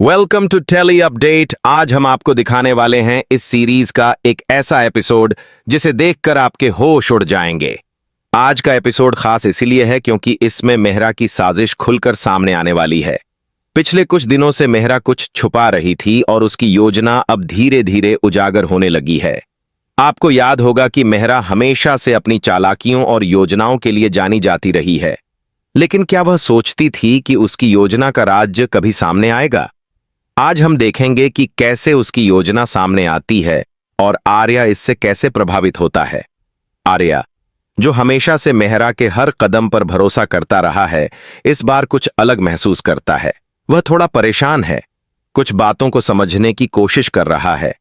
Welcome to tele update. आज हम आपको दिखाने वाले हैं इस सीरीज का एक ऐसा एपिसोड जिसे देखकर आपके होश उड़ जाएंगे। आज का एपिसोड खास इसीलिए है क्योंकि इसमें मेहरा की साजिश खुलकर सामने आने वाली है। पिछले कुछ दिनों से मेहरा कुछ छुपा रही थी और उसकी योजना अब धीरे धीरे उजागर होने लगी है। आपको याद होगा कि मेहरा हमेशा से अपनी चालाकियों और योजनाओं के लिए जानी जाती रही है, लेकिन क्या वह सोचती थी कि उसकी योजना का राज कभी सामने आएगा? आज हम देखेंगे कि कैसे उसकी योजना सामने आती है और आर्या इससे कैसे प्रभावित होता है। आर्या, जो हमेशा से मेहरा के हर कदम पर भरोसा करता रहा है, इस बार कुछ अलग महसूस करता है। वह थोड़ा परेशान है, कुछ बातों को समझने की कोशिश कर रहा है,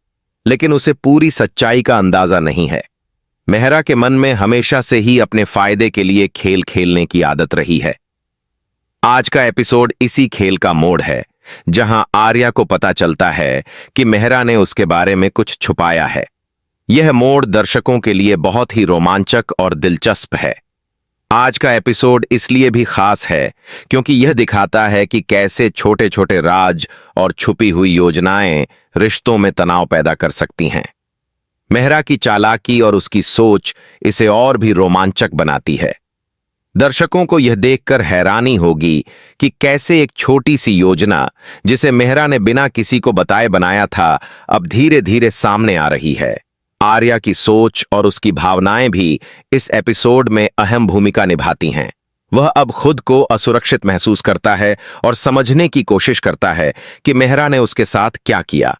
लेकिन उसे पूरी सच्चाई का अंदाजा नहीं है। मेहरा के मन में हमेशा से ही अपने फायदे के लिए खेल खेलने की आदत रही है। आज का एपिसोड इसी खेल का मोड़ है, जहां आर्या को पता चलता है कि मेहरा ने उसके बारे में कुछ छुपाया है। यह मोड़ दर्शकों के लिए बहुत ही रोमांचक और दिलचस्प है। आज का एपिसोड इसलिए भी खास है क्योंकि यह दिखाता है कि कैसे छोटे छोटे राज और छुपी हुई योजनाएं रिश्तों में तनाव पैदा कर सकती हैं। मेहरा की चालाकी और उसकी सोच इसे और भी रोमांचक बनाती है। दर्शकों को यह देखकर हैरानी होगी कि कैसे एक छोटी सी योजना, जिसे मेहरा ने बिना किसी को बताए बनाया था, अब धीरे धीरे सामने आ रही है। आर्या की सोच और उसकी भावनाएं भी इस एपिसोड में अहम भूमिका निभाती हैं। वह अब खुद को असुरक्षित महसूस करता है और समझने की कोशिश करता है कि मेहरा ने उसके साथ क्या किया।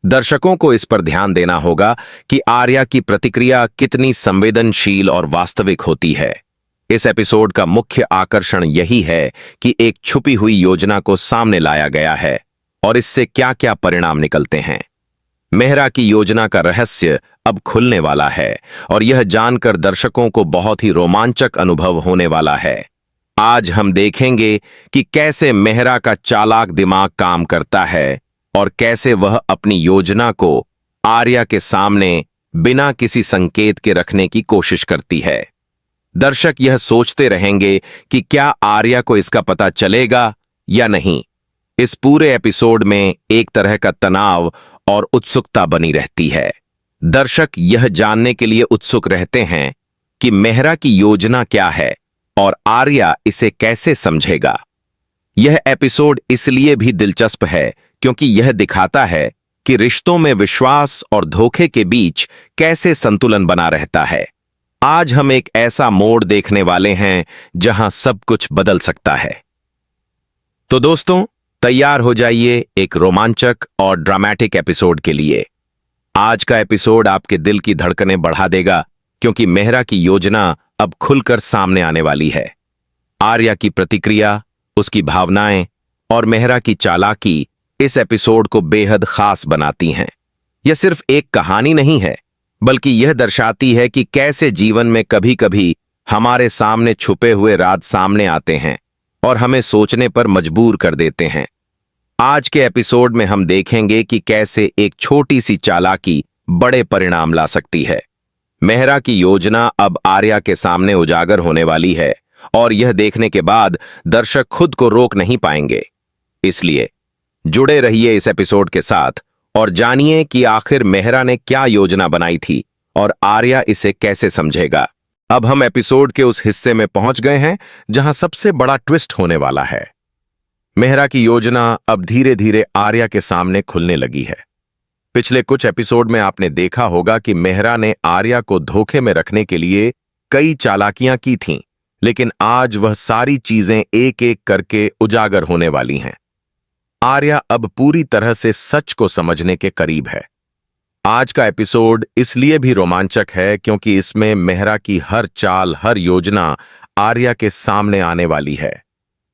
दर्शकों को इस पर ध्यान देना होगा कि आर्या की प्रतिक्रिया कितनी संवेदनशील और वास्तविक होती है। इस एपिसोड का मुख्य आकर्षण यही है कि एक छुपी हुई योजना को सामने लाया गया है और इससे क्या क्या परिणाम निकलते हैं। मेहरा की योजना का रहस्य अब खुलने वाला है और यह जानकर दर्शकों को बहुत ही रोमांचक अनुभव होने वाला है। आज हम देखेंगे कि कैसे मेहरा का चालाक दिमाग काम करता है और कैसे वह अपनी योजना को आर्या के सामने बिना किसी संकेत के रखने की कोशिश करती है। दर्शक यह सोचते रहेंगे कि क्या आर्या को इसका पता चलेगा या नहीं। इस पूरे एपिसोड में एक तरह का तनाव और उत्सुकता बनी रहती है। दर्शक यह जानने के लिए उत्सुक रहते हैं कि मेहरा की योजना क्या है और आर्या इसे कैसे समझेगा। यह एपिसोड इसलिए भी दिलचस्प है क्योंकि यह दिखाता है कि रिश्तों में विश्वास और धोखे के बीच कैसे संतुलन बना रहता है। आज हम एक ऐसा मोड़ देखने वाले हैं जहां सब कुछ बदल सकता है। तो दोस्तों, तैयार हो जाइए एक रोमांचक और ड्रामेटिक एपिसोड के लिए। आज का एपिसोड आपके दिल की धड़कनें बढ़ा देगा क्योंकि मेहरा की योजना अब खुलकर सामने आने वाली है। आर्या की प्रतिक्रिया, उसकी भावनाएं और मेहरा की चालाकी इस एपिसोड को बेहद खास बनाती हैं। यह सिर्फ एक कहानी नहीं है, बल्कि यह दर्शाती है कि कैसे जीवन में कभी कभी हमारे सामने छुपे हुए राज सामने आते हैं और हमें सोचने पर मजबूर कर देते हैं। आज के एपिसोड में हम देखेंगे कि कैसे एक छोटी सी चालाकी बड़े परिणाम ला सकती है। मेहरा की योजना अब आर्या के सामने उजागर होने वाली है और यह देखने के बाद दर्शक खुद को रोक नहीं पाएंगे। इसलिए जुड़े रहिए इस एपिसोड के साथ और जानिए कि आखिर मेहरा ने क्या योजना बनाई थी और आर्या इसे कैसे समझेगा। अब हम एपिसोड के उस हिस्से में पहुंच गए हैं जहां सबसे बड़ा ट्विस्ट होने वाला है। मेहरा की योजना अब धीरे धीरे आर्या के सामने खुलने लगी है। पिछले कुछ एपिसोड में आपने देखा होगा कि मेहरा ने आर्या को धोखे में रखने के लिए कई चालाकियां की थीं, लेकिन आज वह सारी चीजें एक एक करके उजागर होने वाली हैं। आर्या अब पूरी तरह से सच को समझने के करीब है। आज का एपिसोड इसलिए भी रोमांचक है क्योंकि इसमें मेहरा की हर चाल, हर योजना आर्या के सामने आने वाली है।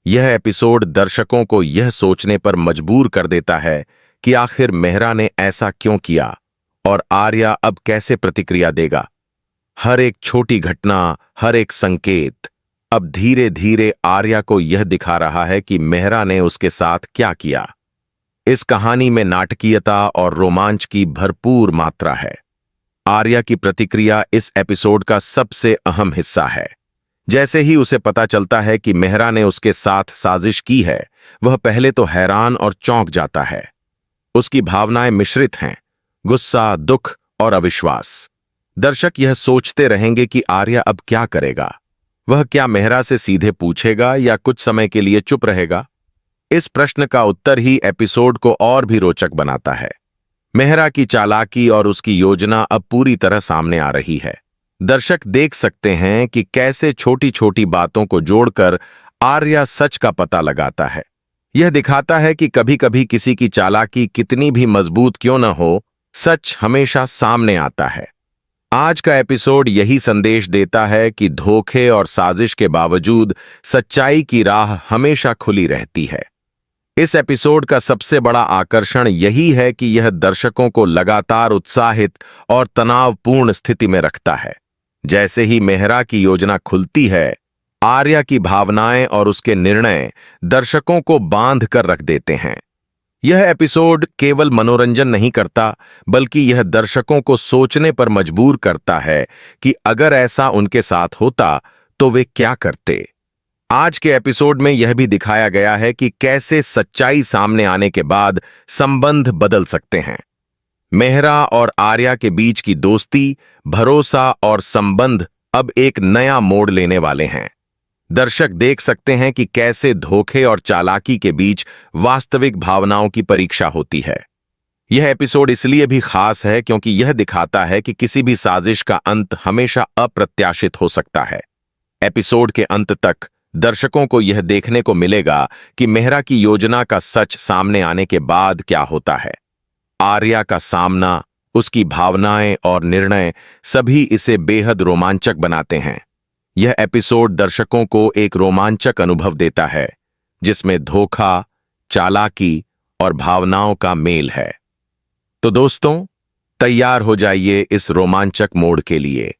यह एपिसोड दर्शकों को यह सोचने पर मजबूर कर देता है कि आखिर मेहरा ने ऐसा क्यों किया और आर्या अब कैसे प्रतिक्रिया देगा। हर एक छोटी घटना, हर एक संकेत अब धीरे धीरे आर्या को यह दिखा रहा है कि मेहरा ने उसके साथ क्या किया। इस कहानी में नाटकीयता और रोमांच की भरपूर मात्रा है। आर्या की प्रतिक्रिया इस एपिसोड का सबसे अहम हिस्सा है। जैसे ही उसे पता चलता है कि मेहरा ने उसके साथ साजिश की है, वह पहले तो हैरान और चौंक जाता है। उसकी भावनाएं मिश्रित हैं, गुस्सा, दुख और अविश्वास। दर्शक यह सोचते रहेंगे कि आर्या अब क्या करेगा। वह क्या मेहरा से सीधे पूछेगा या कुछ समय के लिए चुप रहेगा? इस प्रश्न का उत्तर ही एपिसोड को और भी रोचक बनाता है। मेहरा की चालाकी और उसकी योजना अब पूरी तरह सामने आ रही है। दर्शक देख सकते हैं कि कैसे छोटी छोटी बातों को जोड़कर आर्या सच का पता लगाता है। यह दिखाता है कि कभी कभी किसी की चालाकी कितनी भी मजबूत क्यों न हो, सच हमेशा सामने आता है। आज का एपिसोड यही संदेश देता है कि धोखे और साजिश के बावजूद सच्चाई की राह हमेशा खुली रहती है। इस एपिसोड का सबसे बड़ा आकर्षण यही है कि यह दर्शकों को लगातार उत्साहित और तनावपूर्ण स्थिति में रखता है। जैसे ही मेहरा की योजना खुलती है, आर्या की भावनाएं और उसके निर्णय दर्शकों को बांध कर रख देते हैं। यह एपिसोड केवल मनोरंजन नहीं करता, बल्कि यह दर्शकों को सोचने पर मजबूर करता है कि अगर ऐसा उनके साथ होता तो वे क्या करते। आज के एपिसोड में यह भी दिखाया गया है कि कैसे सच्चाई सामने आने के बाद संबंध बदल सकते हैं। मेहरा और आर्या के बीच की दोस्ती, भरोसा और संबंध अब एक नया मोड़ लेने वाले हैं। दर्शक देख सकते हैं कि कैसे धोखे और चालाकी के बीच वास्तविक भावनाओं की परीक्षा होती है। यह एपिसोड इसलिए भी खास है क्योंकि यह दिखाता है कि किसी भी साजिश का अंत हमेशा अप्रत्याशित हो सकता है। एपिसोड के अंत तक दर्शकों को यह देखने को मिलेगा कि मेहरा की योजना का सच सामने आने के बाद क्या होता है। आर्या का सामना, उसकी भावनाएं और निर्णय सभी इसे बेहद रोमांचक बनाते हैं। यह एपिसोड दर्शकों को एक रोमांचक अनुभव देता है, जिसमें धोखा, चालाकी और भावनाओं का मेल है। तो दोस्तों, तैयार हो जाइए इस रोमांचक मोड़ के लिए।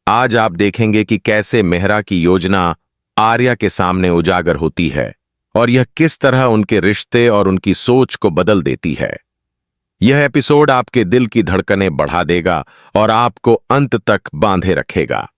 आज आप देखेंगे कि कैसे मेहरा की योजना आर्या के सामने उजागर होती है और यह किस तरह उनके रिश्ते और उनकी सोच को बदल देती है। यह एपिसोड आपके दिल की धड़कनें बढ़ा देगा और आपको अंत तक बांधे रखेगा।